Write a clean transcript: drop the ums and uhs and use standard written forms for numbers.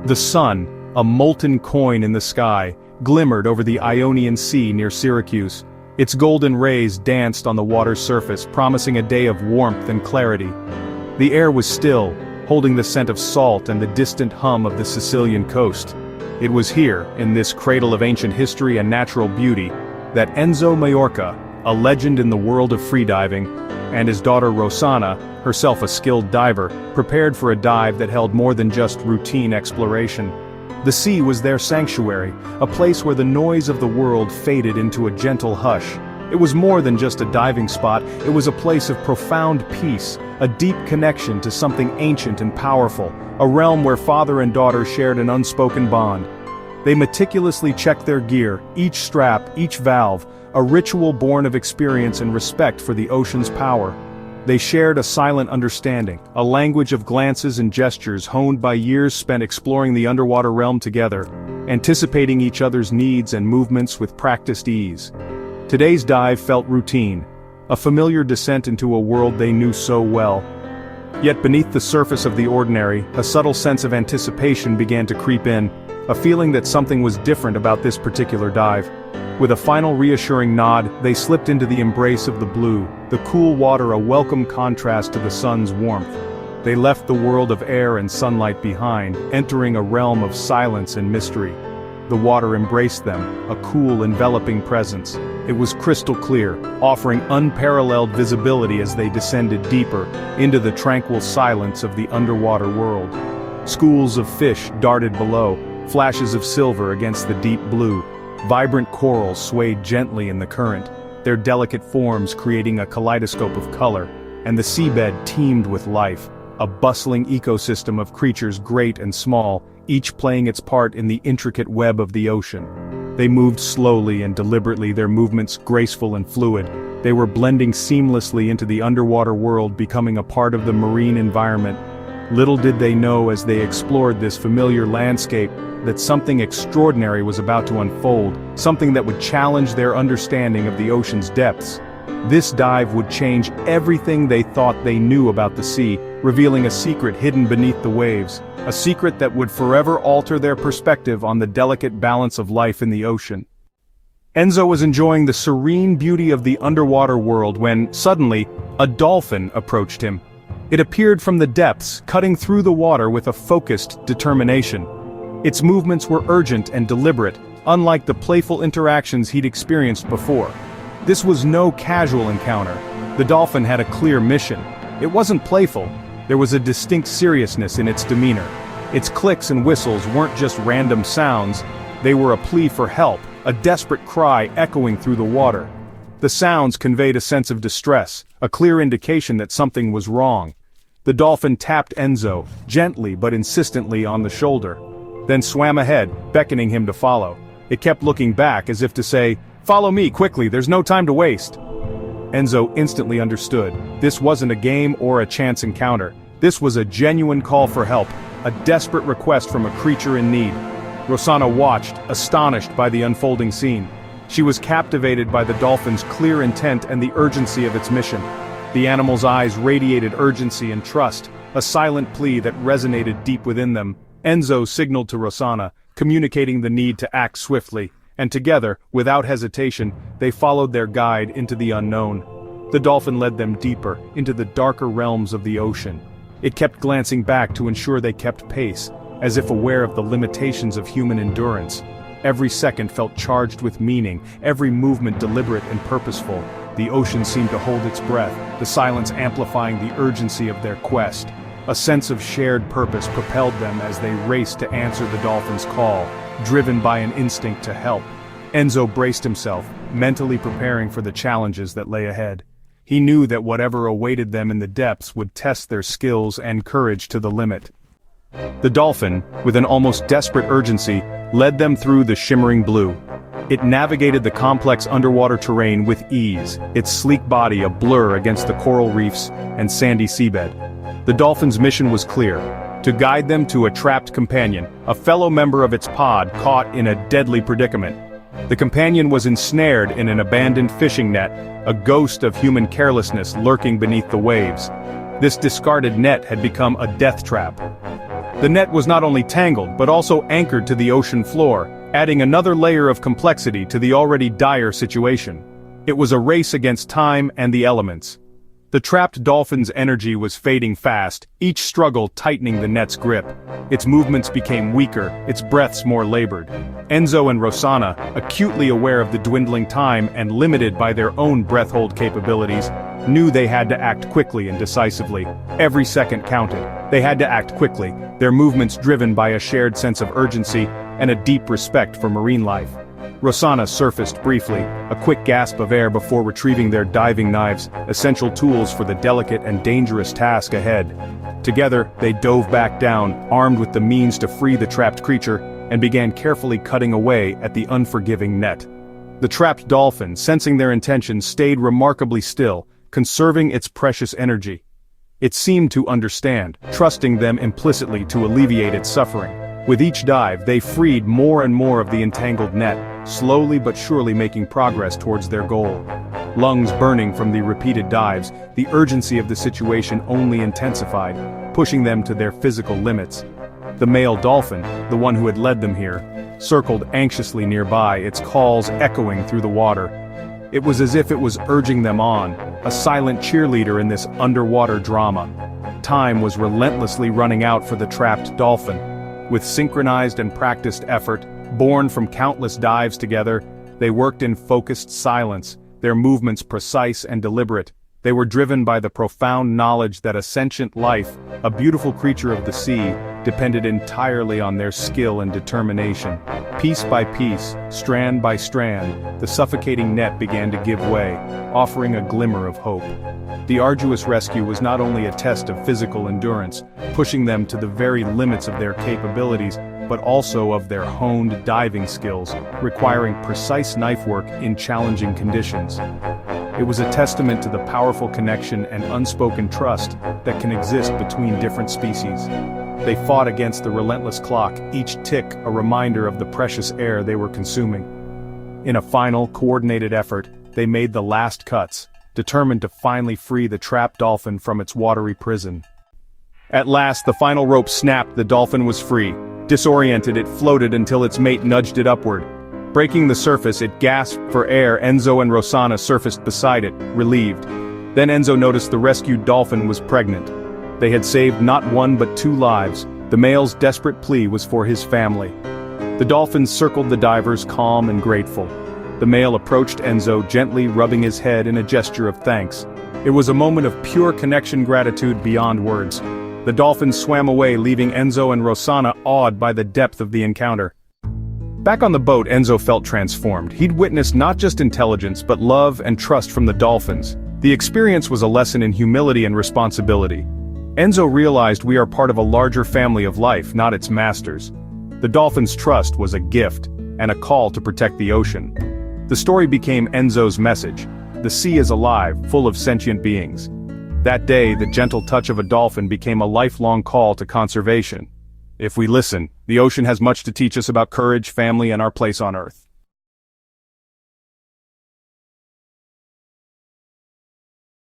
The sun, a molten coin in the sky, glimmered over the Ionian Sea near Syracuse. Its golden rays danced on the water's surface, promising a day of warmth and clarity. The air was still, holding the scent of salt and the distant hum of the Sicilian coast. It was here, in this cradle of ancient history and natural beauty, that Enzo Maiorca, a legend in the world of freediving, and his daughter Rossana, herself a skilled diver, prepared for a dive that held more than just routine exploration. The sea was their sanctuary, a place where the noise of the world faded into a gentle hush. It was more than just a diving spot, it was a place of profound peace, a deep connection to something ancient and powerful, a realm where father and daughter shared an unspoken bond. They meticulously checked their gear, each strap, each valve, a ritual born of experience and respect for the ocean's power. They shared a silent understanding, a language of glances and gestures honed by years spent exploring the underwater realm together, anticipating each other's needs and movements with practiced ease. Today's dive felt routine, a familiar descent into a world they knew so well. Yet beneath the surface of the ordinary, a subtle sense of anticipation began to creep in, a feeling that something was different about this particular dive. With a final reassuring nod, they slipped into the embrace of the blue, the cool water a welcome contrast to the sun's warmth. They left the world of air and sunlight behind, entering a realm of silence and mystery. The water embraced them, a cool, enveloping presence. It was crystal clear, offering unparalleled visibility as they descended deeper into the tranquil silence of the underwater world. Schools of fish darted below, flashes of silver against the deep blue. Vibrant corals swayed gently in the current, their delicate forms creating a kaleidoscope of color, and the seabed teemed with life, a bustling ecosystem of creatures great and small, each playing its part in the intricate web of the ocean. They moved slowly and deliberately, their movements graceful and fluid. They were blending seamlessly into the underwater world, becoming a part of the marine environment. Little did they know as they explored this familiar landscape that something extraordinary was about to unfold, something that would challenge their understanding of the ocean's depths. This dive would change everything they thought they knew about the sea, revealing a secret hidden beneath the waves, a secret that would forever alter their perspective on the delicate balance of life in the ocean. Enzo was enjoying the serene beauty of the underwater world when, suddenly, a dolphin approached him. It appeared from the depths, cutting through the water with a focused determination. Its movements were urgent and deliberate, unlike the playful interactions he'd experienced before. This was no casual encounter. The dolphin had a clear mission. It wasn't playful. There was a distinct seriousness in its demeanor. Its clicks and whistles weren't just random sounds, they were a plea for help, a desperate cry echoing through the water. The sounds conveyed a sense of distress, a clear indication that something was wrong. The dolphin tapped Enzo, gently but insistently on the shoulder, then swam ahead, beckoning him to follow. It kept looking back as if to say, "Follow me, quickly, there's no time to waste." Enzo instantly understood. This wasn't a game or a chance encounter. This was a genuine call for help, a desperate request from a creature in need. Rossana watched, astonished by the unfolding scene. She was captivated by the dolphin's clear intent and the urgency of its mission. The animal's eyes radiated urgency and trust, a silent plea that resonated deep within them. Enzo signaled to Rossana, communicating the need to act swiftly, and together, without hesitation, they followed their guide into the unknown. The dolphin led them deeper, into the darker realms of the ocean. It kept glancing back to ensure they kept pace, as if aware of the limitations of human endurance. Every second felt charged with meaning, every movement deliberate and purposeful. The ocean seemed to hold its breath, the silence amplifying the urgency of their quest. A sense of shared purpose propelled them as they raced to answer the dolphin's call, driven by an instinct to help. Enzo braced himself, mentally preparing for the challenges that lay ahead. He knew that whatever awaited them in the depths would test their skills and courage to the limit. The dolphin, with an almost desperate urgency, led them through the shimmering blue. It navigated the complex underwater terrain with ease, its sleek body a blur against the coral reefs and sandy seabed. The dolphin's mission was clear: to guide them to a trapped companion, a fellow member of its pod caught in a deadly predicament. The companion was ensnared in an abandoned fishing net, a ghost of human carelessness lurking beneath the waves. This discarded net had become a death trap. The net was not only tangled but also anchored to the ocean floor, adding another layer of complexity to the already dire situation. It was a race against time and the elements. The trapped dolphin's energy was fading fast, each struggle tightening the net's grip. Its movements became weaker, its breaths more labored. Enzo and Rosanna, acutely aware of the dwindling time and limited by their own breath-hold capabilities, knew they had to act quickly and decisively. Every second counted. They had to act quickly, their movements driven by a shared sense of urgency and a deep respect for marine life. Rosanna surfaced briefly, a quick gasp of air before retrieving their diving knives, essential tools for the delicate and dangerous task ahead. Together, they dove back down, armed with the means to free the trapped creature, and began carefully cutting away at the unforgiving net. The trapped dolphin, sensing their intentions, stayed remarkably still, conserving its precious energy. It seemed to understand, trusting them implicitly to alleviate its suffering. With each dive, they freed more and more of the entangled net, slowly but surely making progress towards their goal. Lungs burning from the repeated dives, the urgency of the situation only intensified, pushing them to their physical limits. The male dolphin, the one who had led them here, circled anxiously nearby, its calls echoing through the water. It was as if it was urging them on, a silent cheerleader in this underwater drama. Time was relentlessly running out for the trapped dolphin. With synchronized and practiced effort, born from countless dives together, they worked in focused silence, their movements precise and deliberate. They were driven by the profound knowledge that a sentient life, a beautiful creature of the sea, depended entirely on their skill and determination. Piece by piece, strand by strand, the suffocating net began to give way, offering a glimmer of hope. The arduous rescue was not only a test of physical endurance, pushing them to the very limits of their capabilities, but also of their honed diving skills, requiring precise knife work in challenging conditions. It was a testament to the powerful connection and unspoken trust that can exist between different species. They fought against the relentless clock, each tick a reminder of the precious air they were consuming. In a final, coordinated effort, they made the last cuts, determined to finally free the trapped dolphin from its watery prison. At last, the final rope snapped, the dolphin was free. Disoriented, it floated until its mate nudged it upward. Breaking the surface, it gasped for air. Enzo and Rosanna surfaced beside it, relieved. Then Enzo noticed the rescued dolphin was pregnant. They had saved not one but 2 lives. The male's desperate plea was for his family. The dolphin circled the divers, calm and grateful. The male approached Enzo, gently rubbing his head in a gesture of thanks. It was a moment of pure connection, gratitude beyond words. The dolphin swam away, leaving Enzo and Rosanna awed by the depth of the encounter. Back on the boat, Enzo felt transformed. He'd witnessed not just intelligence but love and trust from the dolphins. The experience was a lesson in humility and responsibility. Enzo realized we are part of a larger family of life, not its masters. The dolphin's trust was a gift, and a call to protect the ocean. The story became Enzo's message. The sea is alive, full of sentient beings. That day, the gentle touch of a dolphin became a lifelong call to conservation. If we listen, the ocean has much to teach us about courage, family, and our place on Earth.